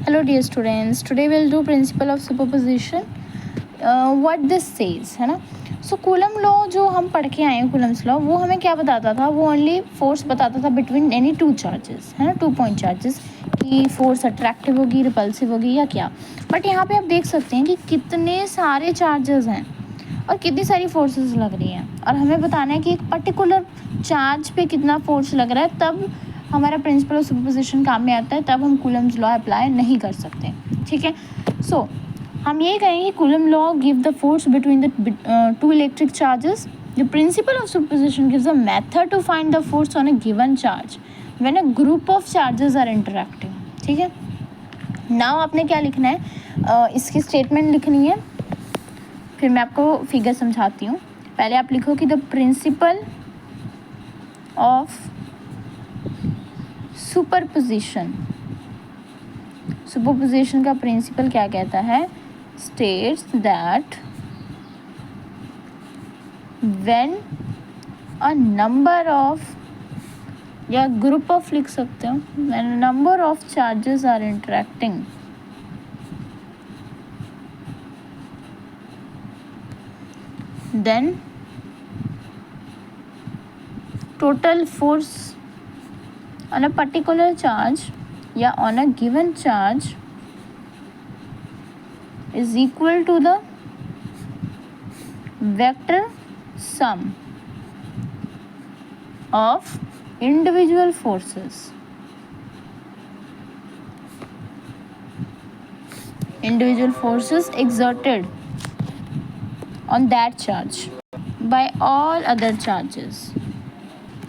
Hello dear students, today we'll do principle of superposition. What this says है ना. सो coulomb law जो हम पढ़ के आए हैं, कूलम्स लॉ, वो हमें क्या बताता था, वो ओनली फोर्स बताता था बिटवीन एनी टू चार्जेस, है ना, 2 पॉइंट चार्जेस, कि फोर्स अट्रैक्टिव होगी, रिपल्सिव होगी या क्या. बट यहाँ पे आप देख सकते हैं कि कितने सारे चार्जेस हैं और कितनी सारी फोर्सेस लग रही हैं, और हमें बताना है कि एक पर्टिकुलर चार्ज पे कितना फोर्स लग रहा है, तब हमारा प्रिंसिपल ऑफ सुपरपोजिशन काम में आता है, तब हम कूलम्स लॉ अप्लाई नहीं कर सकते. ठीक है. सो हम ये कहेंगे Coulomb law give the force between the two electric charges. The principle of superposition gives a method to find the force on a given charge when a group of charges are interacting. ठीक है. Now आपने क्या लिखना है, इसकी statement लिखनी है, फिर मैं आपको फिगर समझाती हूँ. पहले आप लिखो कि the principle of superposition, superposition का प्रिंसिपल क्या कहता है, states that when a number of, या ग्रुप ऑफ लिख सकते हो, when a number of charges are interacting, then total force on a particular charge या on a given charge is equal to the vector sum of individual forces. Individual forces exerted on that charge by all other charges.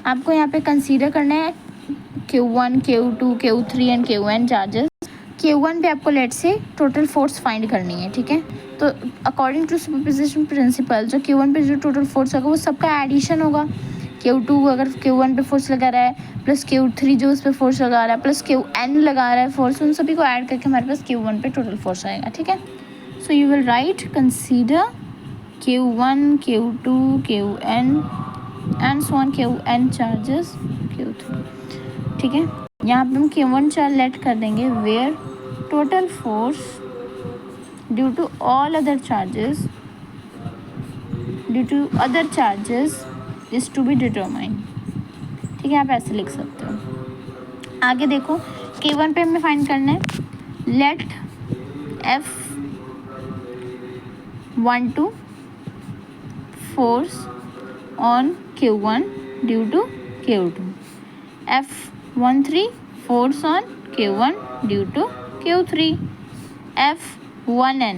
आपको यहाँ पे consider करना है Q1, Q2, Q3 and Qn charges. Q1 पे आपको late से total force find करनी है. ठीक है. तो अकॉर्डिंग टू सुपरपोजिशन प्रिंसिपल, जो Q1 पे जो टोटल फोर्स होगा वो सबका एडिशन होगा. Q2 अगर Q1 पे फोर्स लगा रहा है, प्लस Q3 जो उस पर फोर्स लगा रहा है, प्लस Qn लगा रहा है फोर्स, उन सभी को ऐड करके हमारे पास Q1 पे टोटल फोर्स आएगा. ठीक है. So you will write consider Q1, Q2, Qn and so on Qn charges Q3. ठीक है. यहाँ पे हम Q1 चार्ज लेट कर देंगे where total force due to all other charges, due to other charges is to be determine. ठीक है. आप ऐसे लिख सकते हो. आगे देखो, Q1 पे हमें फाइंड करना है, let F12 force on Q1 due to Q2, F13 force on Q1 due to Q3, F1n,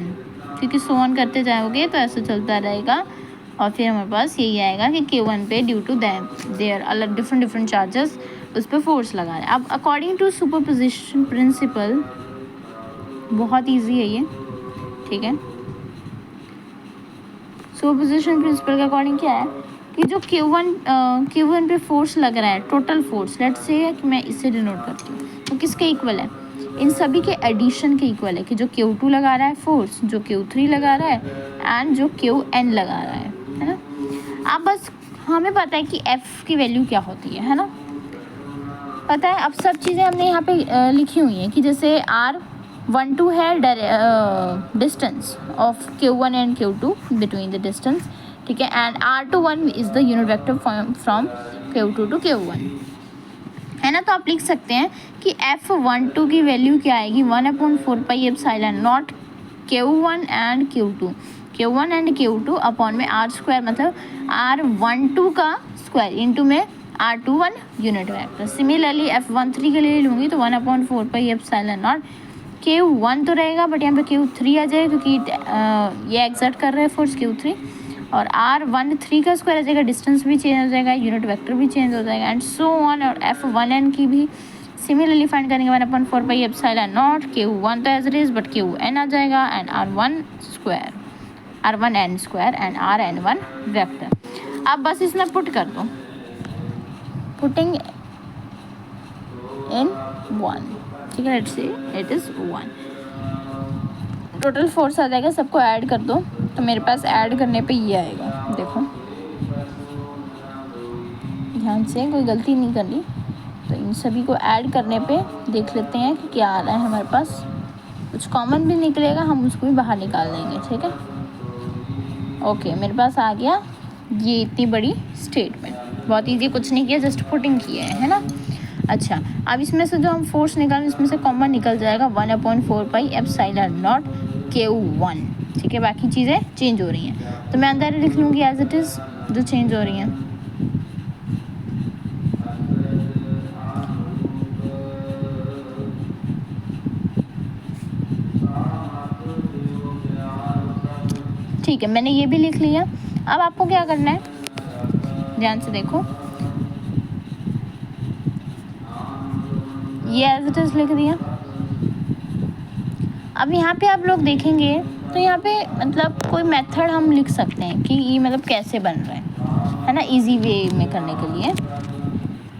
क्योंकि सो ऑन करते जाओगे तो ऐसे चलता रहेगा, और फिर हमारे पास यही आएगा कि Q1 पे ड्यू टू देयर अलग डिफरेंट चार्जेस उस पर फोर्स लगा रहे हैं. अब अकॉर्डिंग टू सुपरपोजिशन प्रिंसिपल बहुत ईजी है ये. ठीक है. सुपरपोजिशन प्रिंसिपल के अकॉर्डिंग क्या है कि जो Q1 पे फोर्स लग रहा है, टोटल फोर्स, लेट से कि मैं इसे डिनोट करती हूँ, तो किसके इक्वल है, इन सभी के एडिशन के इक्वल है, कि जो Q2 लगा रहा है फोर्स, जो Q3 लगा रहा है एंड जो Qn लगा रहा है ना. अब बस हमें पता है कि F की वैल्यू क्या होती है ना, पता है. अब सब चीज़ें हमने यहाँ पे लिखी हुई हैं, कि जैसे R12 है distance of Q1 and Q2 between the distance. ठीक है. And R21 is the unit vector from Q2 to Q1, है ना. तो आप लिख सकते हैं कि F12 की वैल्यू क्या आएगी, 1/4πε0 Q1 एंड Q2 अपॉन में R² मतलब R12 का स्क्वायर इंटू में R21 unit vector. Similarly F13 के लिए लूँगी तो 1/4πε0 Q1 तो रहेगा, बट यहाँ पे Q3 आ जाएगा क्योंकि ये एग्जर्ट कर रहे हैं फोर्स Q3, और R13 का स्क्वायर आ जाएगा, डिस्टेंस भी चेंज हो जाएगा, यूनिट वेक्टर भी चेंज हो जाएगा, एंड सो ऑन. और F1n की भी सिमिलरली फाइंड करेंगे, 1/4πε0 Q1 तो as it is, but Qn आ जाएगा, and R1n square and Rn1 vector. अब बस इसमें पुट कर दो, पुटिंग इन 1. ठीक है. Let's say it is 1. Total force आ जाएगा, सबको ऐड कर दो, तो मेरे पास ऐड करने पे ये आएगा. देखो ध्यान से, कोई गलती नहीं करनी. तो इन सभी को ऐड करने पे देख लेते हैं कि क्या आ रहा है हमारे पास. कुछ कॉमन भी निकलेगा, हम उसको भी बाहर निकाल देंगे, ठीक है। ओके, मेरे पास आ गया ये इतनी बड़ी स्टेटमेंट, बहुत इजी, कुछ नहीं किया, जस्ट पुटिंग किया है ना। अच्छा, अब इसमें से जो हम फोर्स निकालें, इसमें से कॉमन निकल जाएगा 1/4 पाई एप्सिलॉन नॉट Q1, ठीक है। बाकी चीज़ें चेंज हो रही हैं, तो मैं अंदर लिख लूँगी एज इट इज़ जो चेंज हो रही हैं। ठीक है, मैंने ये भी लिख लिया। अब आपको क्या करना है, ध्यान से देखो, ये एज इट इज़ लिख दिया। अब यहाँ पे आप लोग देखेंगे तो यहाँ पे मतलब कोई मेथड हम लिख सकते हैं कि ये मतलब कैसे बन रहा है ना, इजी वे में करने के लिए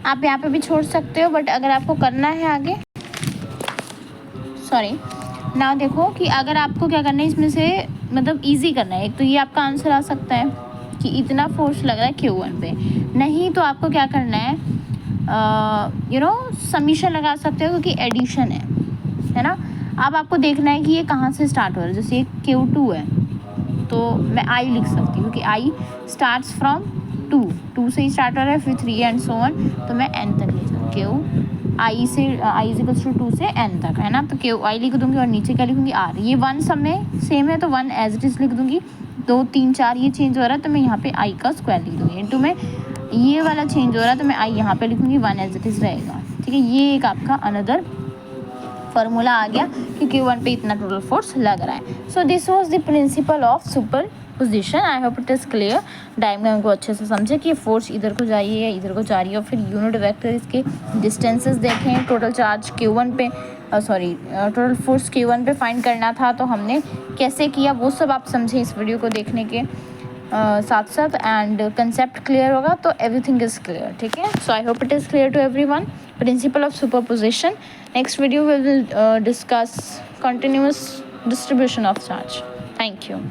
आप यहाँ पे भी छोड़ सकते हो, बट अगर आपको करना है आगे, सॉरी ना, देखो कि अगर आपको क्या करना है इसमें से मतलब इजी करना है, एक तो ये आपका आंसर आ सकता है कि इतना फोर्स लग रहा है Q1 पे, नहीं तो आपको क्या करना है, समीशन लगा सकते हो क्योंकि एडिशन है ना। अब आपको देखना है कि ये कहाँ से स्टार्ट हो रहा है, जैसे ये Q2 है तो मैं I लिख सकती हूँ क्योंकि I स्टार्ट्स फ्रॉम 2 से ही स्टार्ट हो रहा है, फिर 3 एंड सो ऑन, तो मैं n तक लिख सकती हूँ, I से I = 2 से n तक, है ना। तो I लिख दूँगी और नीचे क्या लिखूँगी R, ये 1 सब में सेम है तो 1 एज इट इज़ लिख दूँगी, 2 3 4 ये चेंज हो रहा है तो मैं यहाँ पे I का स्क्वायर लिख दूँगी, इनटू में ये वाला चेंज हो रहा है तो मैं I यहाँ पे लिखूँगी, 1 एज इट इज़ रहेगा, ठीक है। ये एक आपका अनदर फार्मूला आ गया कि Q1 पे इतना टोटल फोर्स लग रहा है। So this was the principle of super position. I hope it is clear. Diagram को अच्छे से समझे कि फोर्स इधर को जाइए या इधर को जा रही है, और फिर यूनिट वेक्टर इसके डिस्टेंसेस देखें, टोटल चार्ज Q1 पे टोटल फोर्स Q1 पे फाइंड करना था तो हमने कैसे किया वो सब आप समझे इस वीडियो को देखने के साथ साथ, एंड कंसेप्ट क्लियर होगा तो एवरीथिंग इज़ क्लियर, ठीक है। So I hope it is clear to everyone, principle of superposition. Next video we will discuss continuous distribution of charge. Thank you.